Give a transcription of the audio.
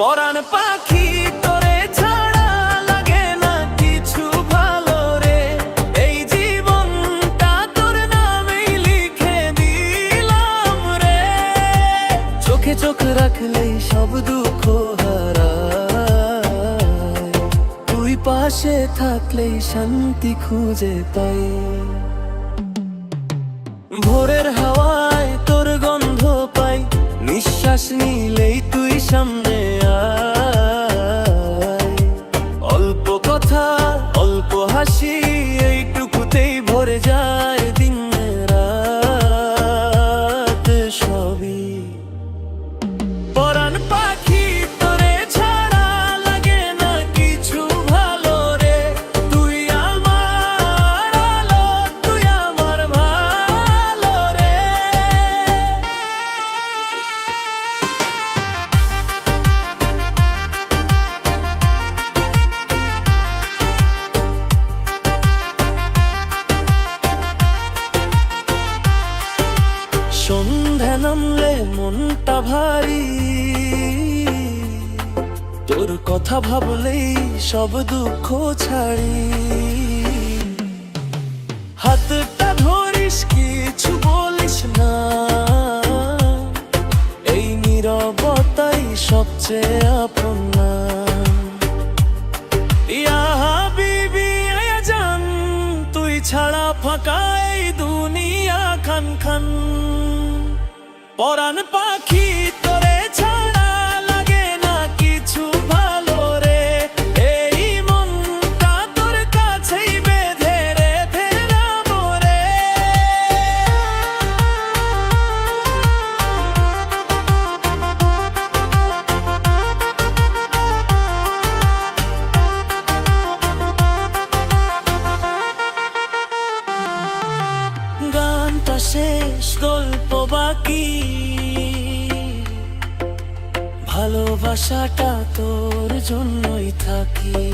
পরাণ পাখি তোরে ছাড়া লাগে না কিছু ভালো রে, এই জীবনটা তোর নামেই লিখে দিলাম রে। চোখে চোখ রাখলেই সব দুঃখ হারায়, তুই পাশে থাকলেই শান্তি খুঁজে পাই। ভোরের হাওয়ায় তোর গন্ধ পাই, নিঃশ্বাস নিলেই তুই সামনে আয়। অল্প কথা অল্প হাসি, এইটুকুতেই ভরে যায় দিন রাত সবই। পরাণ পাখি তোরে ছাড়া লাগে না কিছু ভালো রে, তুই আমার আলো, তুই আমার ভালো রে। সন্ধ্যা নামলে মনটা ভারী, তোর কথা ভাবলেই সব দুঃখ ছাড়ি। হাতটা ধরিস কিছু বলিস না, এই নীরবতাই সবচেয়ে আপন নাম। ইয়া হাবিবি আয়া জান, তুই ছাড়া ফাঁকা এই দুনিয়া খান খান। পরাণ পাখি তোরে ছাড়া লাগে না কিছু ভালো রে, এই মনটা তোর কাছেই বেঁধে রেখে যাবো রে। গানটা শেষ, গল্প বাকি, ভালোবাসাটা তোর জন্যই থাকি।